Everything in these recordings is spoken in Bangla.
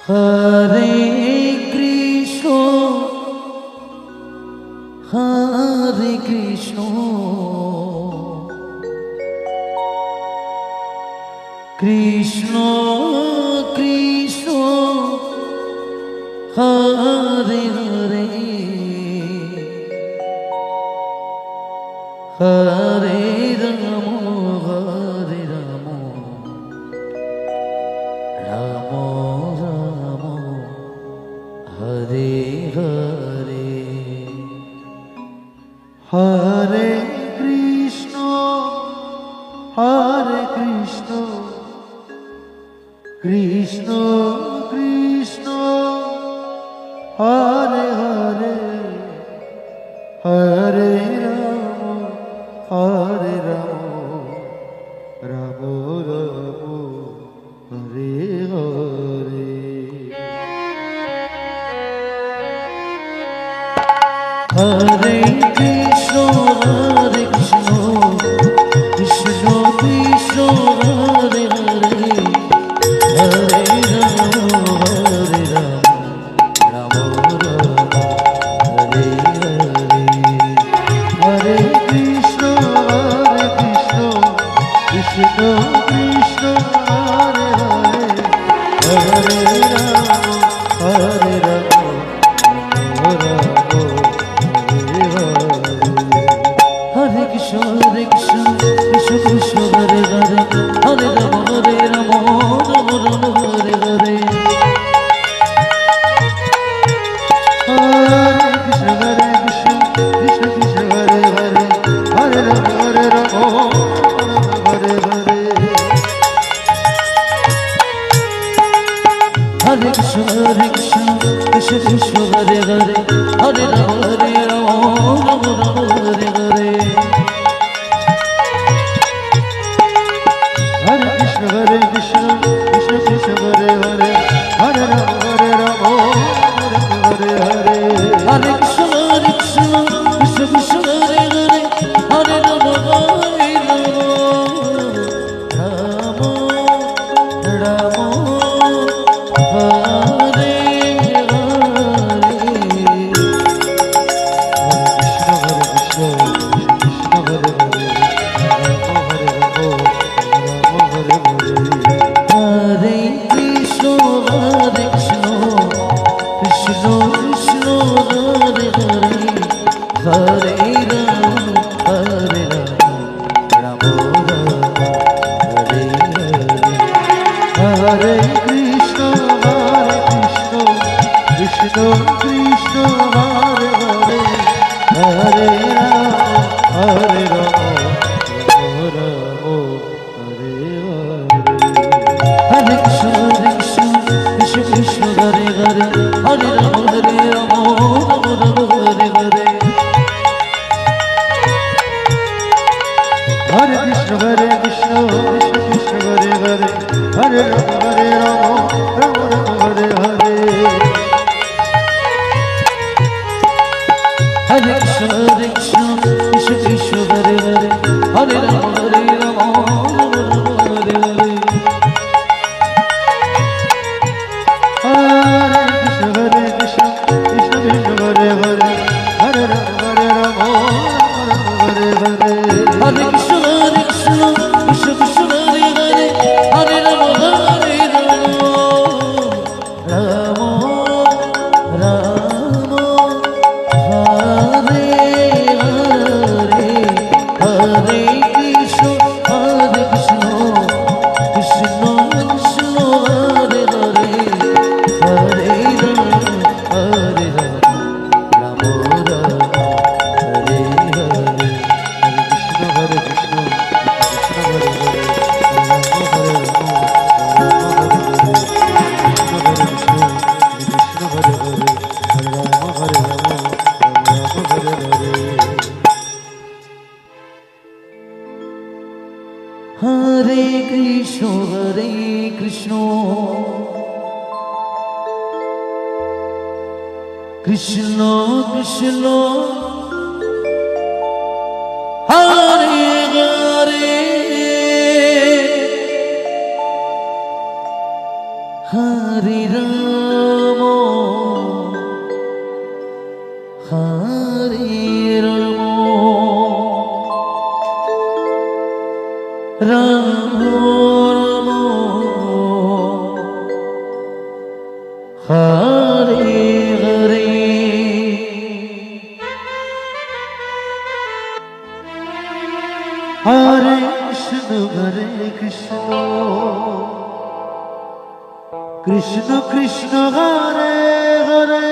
Hare Krishna Hare Krishna Krishna Krishna Hare Hare Hare Ram Hare Ram Ram Ram Hare Hare Hare Krishna Hare Krishna Krishna Krishna Hare Hare Hare Ram Hare Ram Ram Ram Hare Hare Hare Krishna Hare Krishna Krishna Krishna Hare Hare Hare Ram Hare Ram Ram Ram Hare Hare Hare Krishna Krishna Krishna Hare Hare Hare Ram Hare Ram Ram Hare Krishna Krishna Krishna Hare Hare Hare Ram Ram Ram Hare Hare Hare Krishna Krishna Krishna Hare Hare Hare Ram Hare Krishna Krishna Krishna Hare Hare Hare Ram Ram Ram Hare Hare Hare Krishna Krishna Krishna Hare Hare Hare Ram Hare Hare Hare Krishna Krishna Krishna Hare Hare Hare Ram Ram Hare Hare Krishna Hare Krishna Krishna Krishna Hare Hare Hare Ram Ram Ram Hare Hare Hare Krishna Krishna Krishna Hare Hare Hare Ram Hare Ram Hare Krishna Krishna Krishna Hare Hare Hare Ram Ram Hare Hare Hare Krishna Krishna Krishna Hare Hare Hare Ram Ram Hare Hare Hare Krishna Krishna Krishna Hare Hare Hare Ram Hare Hare Hare Krishna Krishna Krishna Krishna Hare Hare Hare Ram Ram Ram Hare Hare Hare Krishna Krishna Krishna Krishna Hare Hare Hare Ram Ram Ram Hare Hare Hare Krishna Krishna Hare Hare Hare Krishna Krishna Krishna Hare Hare Hare Rama Hare Rama Rama Rama Hare Hare Hare Krishna Krishna Krishna Hare Hare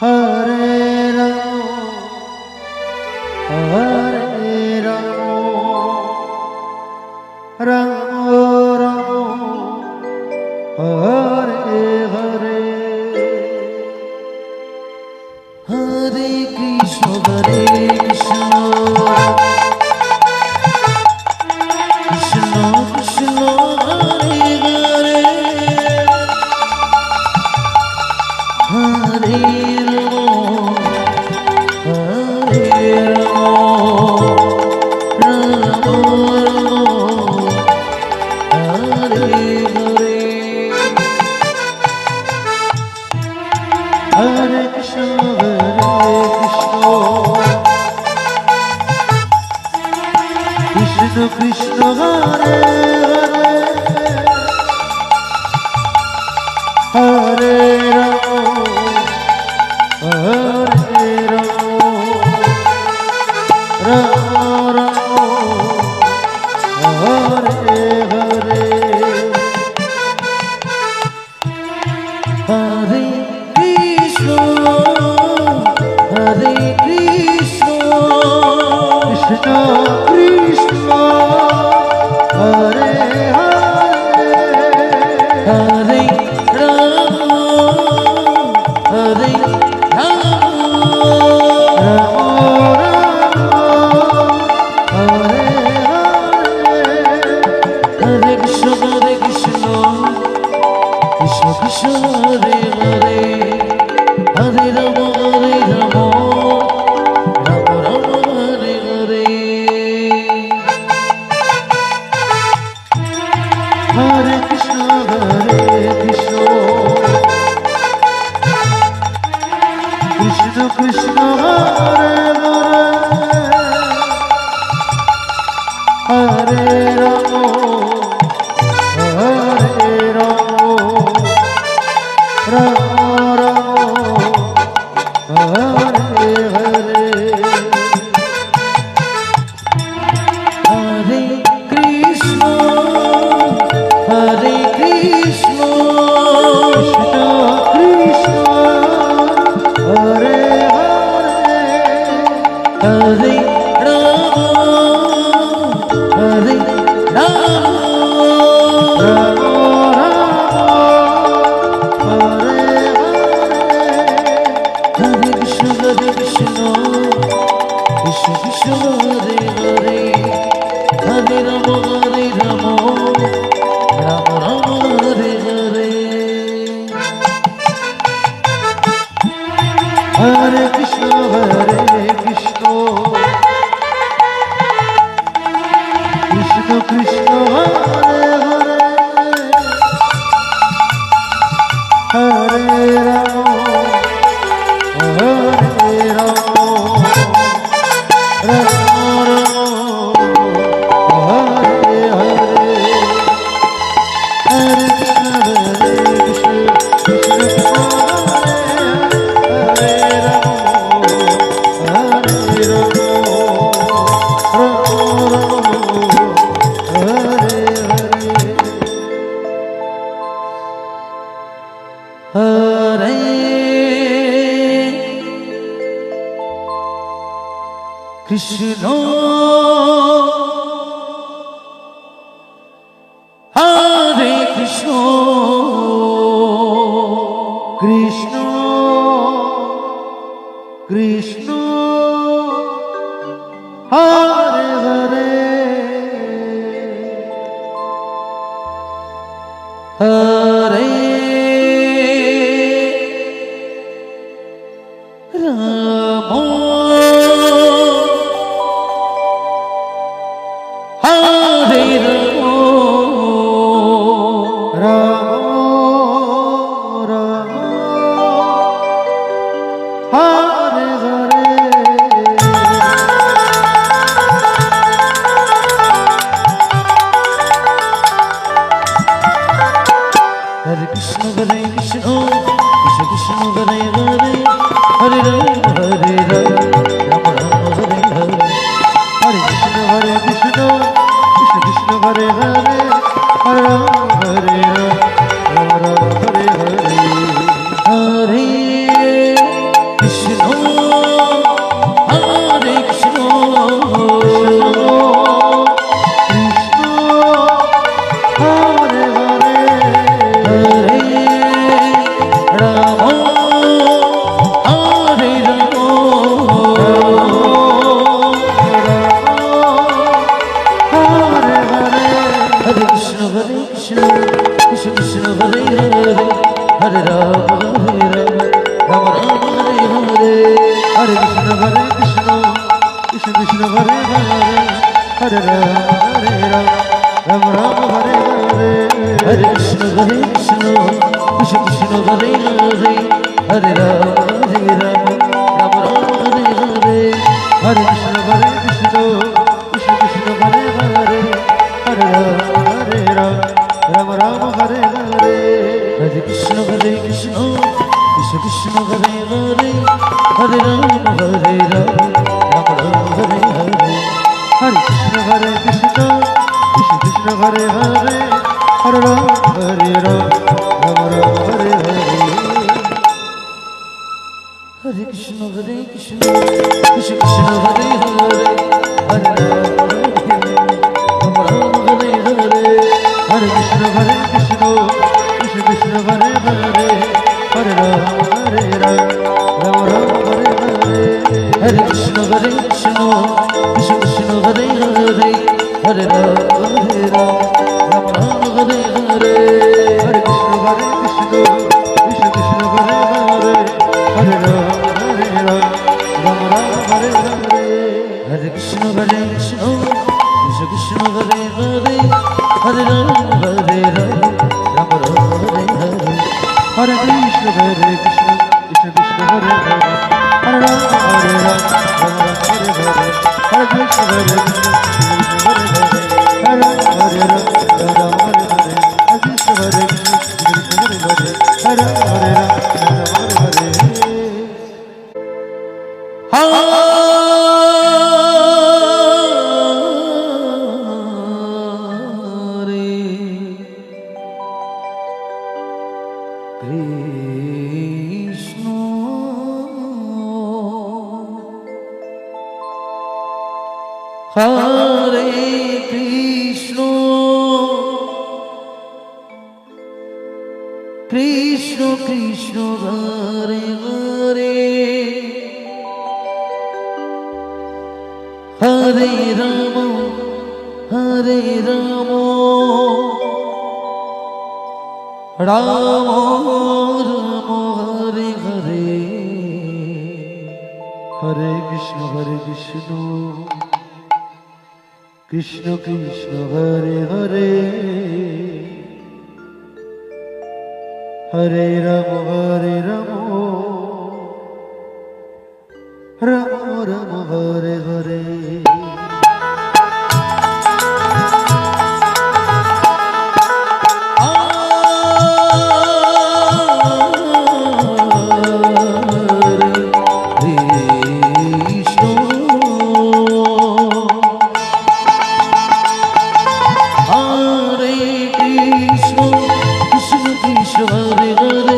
Hare Rama Rama Rama Hare Hare Hare Krishna Krishna Krishna Hare Hare Hare Hare Krishna Krishna Krishna Hare Hare Hare Rama Rama Hare Hare Krishna Hare Krishna Krishna Krishna Hare Hare Rama Hare Hare Krishna Krishna Krishna Hare Hare Hare Rama Rama Rama Hare Hare Hare Krishna Krishna Krishna Hare Hare Rama Rama Hare Hare Hare Krishna Hare Krishna Krishna Hare Hare Rama Hare Rama Hare Krishna Krishna Krishna Hare Hare Hare Rama Rama Rama Hare Hare Hare Krishna Krishna Krishna Hare Hare Rama Krishna Hare Krishna Krishna Krishna Hare Hare Hare Rama Hare Rama Krishna Hare Hare Hare Ram Hare Ram Ram Ram Hare Hare Hare Krishna Hare Krishna Krishna Hare Hare Hare Ram Hare Ram Hare Hare Hare Krishna Krishna Krishna Hare Hare Hare Ram Ram Ram Hare Hare Hare Krishna Krishna Krishna Hare Hare Hare Ram Ram Ram Hare Hare Hare Krishna Krishna Krishna Hare Hare Hare Ram Ram Ram Hare Hare Hare Krishna Krishna Krishna Hare Hare Hare Ram Ram Ram Hare Hare Hare Krishna Krishna Krishna Hare Hare Hare Ram Ram Ram Hare Hare Hare Krishna Krishna Krishna Hare Hare Hare Ram Ram Ram Hare Hare Hare Krishna Krishna Krishna Hare Hare Hare Ram Ram Hare Hare Hare Krishna Krishna Krishna Hare Hare Hare Ram Ram Ram Hare Hare Hare Krishna Krishna Krishna Hare Hare Hare Ram Ram Ram Hare Hare Hare Krishna Krishna Krishna Hare Hare Hare Ram Ram Hare Hare Hare Krishna Krishna Krishna Hare Hare Hare Ram Ram Ram Hare Hare Hare Krishna Krishna Krishna Hare Hare Hare Ram Ram Hare Hare Hare Krishna Krishna Hare Hare Hare Ram Ram Hare Hare Hare Krishna Krishna Hare Hare Hare Ram Hare Hare Krishna Hare Krishna Krishna Krishna Hare Hare Hare Ram Ram Ram Hare Hare Hare Krishna Krishna Krishna Hare Hare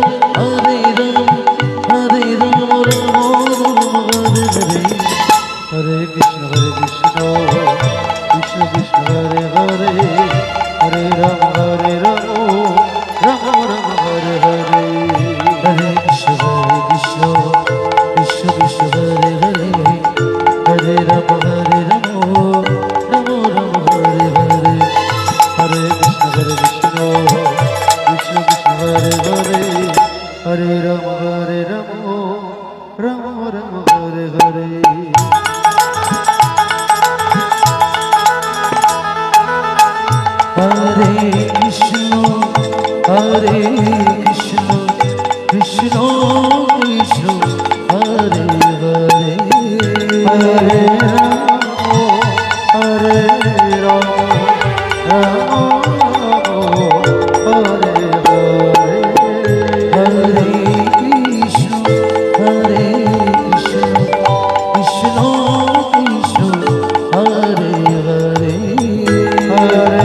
Hare Ram Ram Ram Hare Hare Hare Krishna Krishna Krishna Hare Hare Hare Ram Ram Ram Hare Hare Hare Krishna Krishna Krishna Hare Hare Hare Ram Ram Ram Hare Hare Hare Krishna Krishna Hare Hare Hare Ram Ram Ram Hare Hare Hare Krishna Krishna Krishna Hare Hare Hare Ram Hare Hare Hare Krishna Krishna Krishna Hare Hare Hare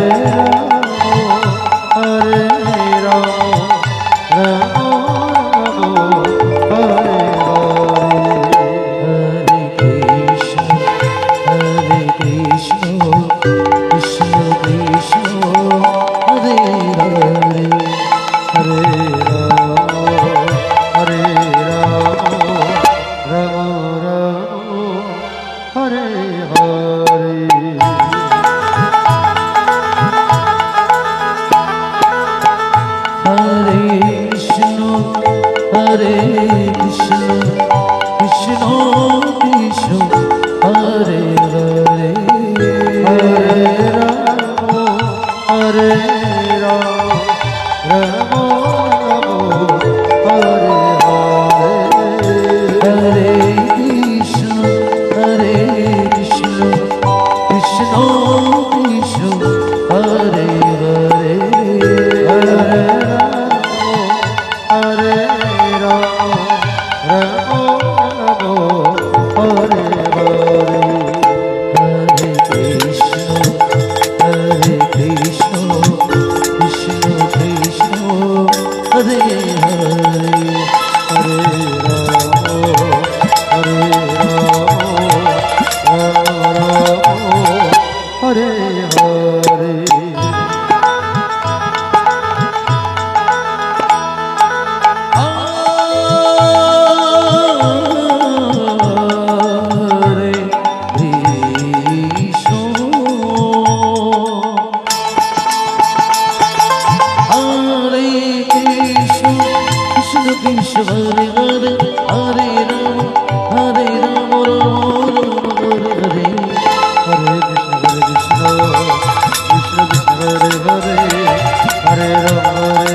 Hare Ram Ram Ram Hare Krishna Krishna Krishna Hare Hare Hare Hare Ram Ram Hare Hare Hare Krishna Krishna Krishna Hare Hare Hare Ram Hare Hare Hare Krishna Hare Krishna Krishna Krishna Hare Hare Hare Ram Ram Hare Hare Hare Krishna Krishna Krishna Krishna Hare Hare Hare Ram Hare